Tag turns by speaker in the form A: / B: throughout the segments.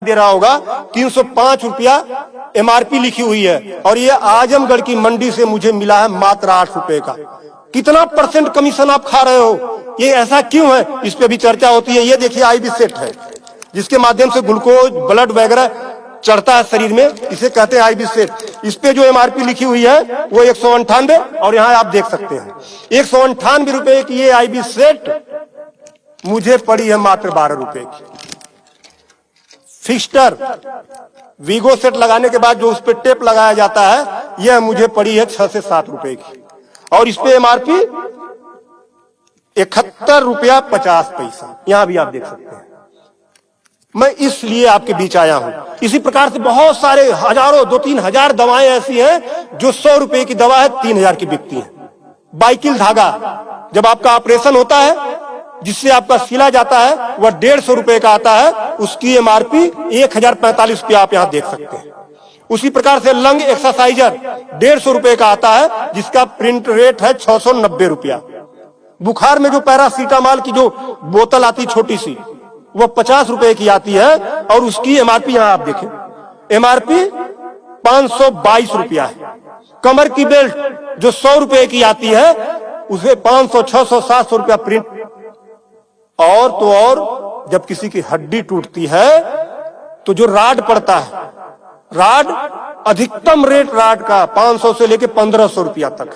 A: दे रहा होगा 305 रुपया एमआरपी लिखी हुई है, और ये आजमगढ़ की मंडी से मुझे मिला है मात्र 8 रुपए का। कितना % कमीशन आप खा रहे हो? ये ऐसा क्यों है? इस पे भी चर्चा होती है। ये देखिए आईबी सेट है, जिसके माध्यम से ग्लूकोज ब्लड वगैरह चढ़ता है शरीर में, इसे कहते हैं आईबी सेट। इस पे जो एमआरपी लिखी हुई है वो 198, और यहाँ आप देख सकते हैं 198 रुपए की ये आईबी सेट मुझे पड़ी है मात्र 12 रुपए की। फिक्स्टर वीगो सेट लगाने के बाद जो उस पर टेप लगाया जाता है, यह मुझे पड़ी है 6 से 7 रुपए की, और इस पे एमआरपी 71 रुपया 50 पैसा। यहां भी आप देख सकते हैं। मैं इसलिए आपके बीच आया हूं। इसी प्रकार से बहुत सारे हजारों 2-3 हजार दवाएं ऐसी हैं जो 100 रुपए की दवा है 3000 की बिकती है। बाइकिल धागा जब आपका ऑपरेशन होता है, जिससे आपका सिला जाता है, वह 150 रुपए का आता है, उसकी एमआरपी 1045 रुपया आप यहां देख सकते हैं। उसी प्रकार से लंग एक्सरसाइजर 150 रुपए का आता है, जिसका प्रिंट रेट है 690 रुपया। बुखार में जो पैरासीटामॉल की जो बोतल आती छोटी सी, वो 50 रुपए की आती है, और उसकी एमआरपी यहां आप देखें, एमआरपी 522 रुपया है। कमर की बेल्ट जो 100 रुपए की आती है, उसे 500, 600, 700 रुपया प्रिंट। और तो और जब किसी की हड्डी टूटती है तो जो राड पड़ता है, राड अधिकतम रेट राड का 500 से लेके 1500 रुपया तक,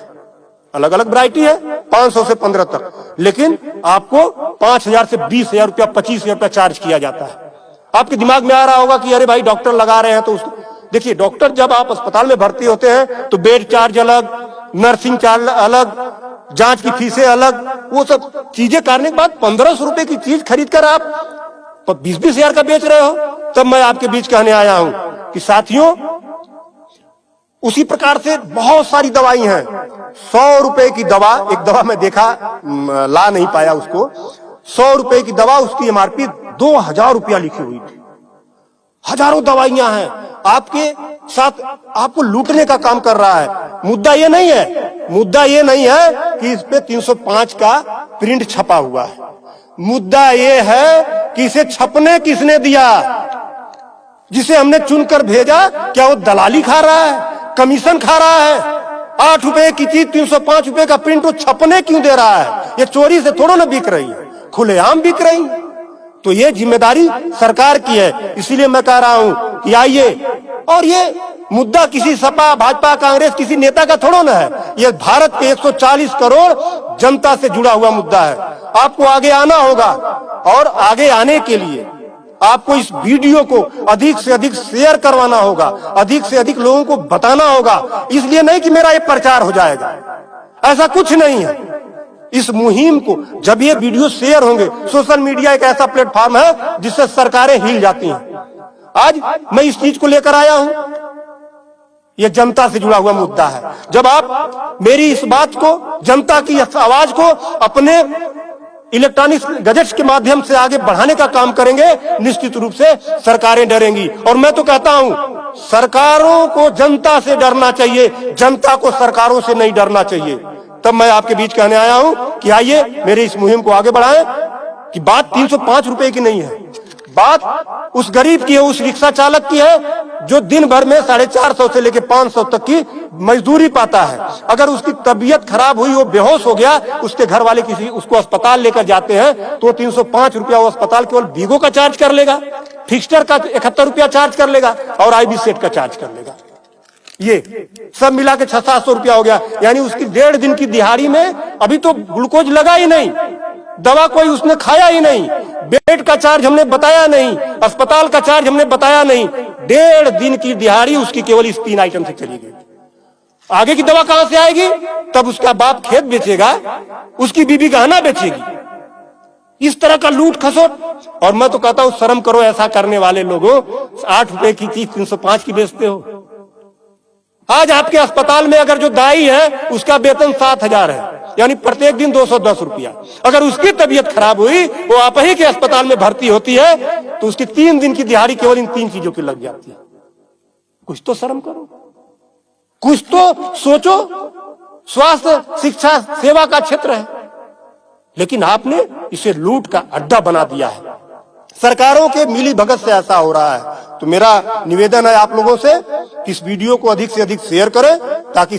A: अलग अलग वैरायटी है, 500 से 15 तक, लेकिन आपको 5000 से 20,000 रुपया 25,000 रुपया चार्ज किया जाता है। आपके दिमाग में आ रहा होगा कि अरे भाई डॉक्टर लगा रहे हैं, तो उसको देखिए, डॉक्टर जब आप अस्पताल में भर्ती होते हैं तो बेड चार्ज अलग, नर्सिंग चार्ज अलग, जांच की फीसें अलग, वो सब चीजें करने के बाद 1500 रुपए की चीज खरीद कर आप 20-20 हजार का बेच रहे हो। तब मैं आपके बीच कहने आया हूं कि साथियों, उसी प्रकार से बहुत सारी दवाई हैं। 100 रुपए की दवा, एक दवा मैं देखा, ला नहीं पाया उसको, 100 रुपए की दवा, उसकी एमआरपी 2000 रुपया लिखी हुई थी। हजारों दवाइयां हैं, आपके साथ आपको लूटने का काम कर रहा है। मुद्दा ये नहीं है, मुद्दा ये नहीं है कि इस पे 305 का प्रिंट छपा हुआ है। मुद्दा ये है कि इसे छपने किसने दिया? जिसे हमने चुनकर भेजा, क्या वो दलाली खा रहा है, कमीशन खा रहा है? 8 रुपए की चीज 305 रुपए का प्रिंट वो छपने क्यों दे रहा है? ये चोरी से थोड़ा ना बिक रही है, खुलेआम बिक रही है। तो ये जिम्मेदारी सरकार की है। इसीलिए मैं कह रहा हूं कि आइए, और ये मुद्दा किसी सपा, भाजपा, कांग्रेस, किसी नेता का थोड़ा ना है, ये भारत के 140 करोड़ जनता से जुड़ा हुआ मुद्दा है। आपको आगे आना होगा, और आगे आने के लिए आपको इस वीडियो को अधिक से अधिक शेयर करवाना होगा, अधिक से अधिक लोगों को बताना होगा। इसलिए नहीं कि मेरा ये प्रचार हो जाएगा, ऐसा कुछ नहीं है। इस मुहिम को जब ये वीडियो शेयर होंगे, सोशल मीडिया एक ऐसा प्लेटफॉर्म है जिससे सरकारें हिल जाती हैं। आज मैं इस चीज को लेकर आया हूं, ये जनता से जुड़ा हुआ मुद्दा है। जब आप मेरी इस बात को, जनता की इस आवाज को अपने इलेक्ट्रॉनिक गैजेट्स के माध्यम से आगे बढ़ाने का काम करेंगे, निश्चित रूप से सरकारें डरेंगी। और मैं तो कहता हूं, सरकारों को जनता से डरना चाहिए, जनता को सरकारों से नहीं डरना चाहिए। तब मैं आपके बीच कहने आया हूं कि आइए मेरे इस मुहिम को आगे बढ़ाएं। कि बात 305 रुपए की नहीं है, बात उस गरीब की है, उस रिक्शा चालक की है जो दिन भर में 450 से लेकर 500 तक की मजदूरी पाता है। अगर उसकी तबीयत खराब हुई, वो बेहोश हो गया, उसके घर वाले किसी उसको अस्पताल लेकर जाते हैं, तो 305 रुपया वो अस्पताल केवल वीगो का चार्ज कर लेगा, फिक्स्टर का 71 रुपया चार्ज कर लेगा, और आईबी सेट का चार्ज कर लेगा। ये सब मिला के 600-700 रुपया हो गया। यानी उसकी 1.5 दिन की दिहाड़ी में अभी तो ग्लूकोज लगा ही नहीं, दवा कोई उसने खाया ही नहीं, बेड का चार्ज हमने बताया नहीं, अस्पताल का चार्ज हमने बताया नहीं। 1.5 दिन की दिहाड़ी उसकी केवल इस 3 आइटम से चली गई। आगे की दवा कहां से आएगी? तब उसका बाप खेत बेचेगा, उसकी बीबी गहना बेचेगी। इस तरह का लूट खसोट। और मैं तो कहता हूं, शर्म करो ऐसा करने वाले लोगों। 8 रुपए की चीज 305 की बेचते हो। आज आपके अस्पताल में अगर जो दाई है उसका वेतन 7,000 है, यानी प्रत्येक दिन 210 रुपया। अगर उसकी तबीयत खराब हुई, वो आप ही के अस्पताल में भर्ती होती है, तो उसकी 3 दिन की दिहाड़ी केवल इन 3 चीजों की लग जाती है। कुछ तो शर्म करो, कुछ तो सोचो। स्वास्थ्य, शिक्षा, सेवा का क्षेत्र है, लेकिन आपने इसे लूट का अड्डा बना दिया है। सरकारों के मिली भगत से ऐसा हो रहा है। तो मेरा निवेदन है आप लोगों से कि इस वीडियो को अधिक से अधिक शेयर करें ताकि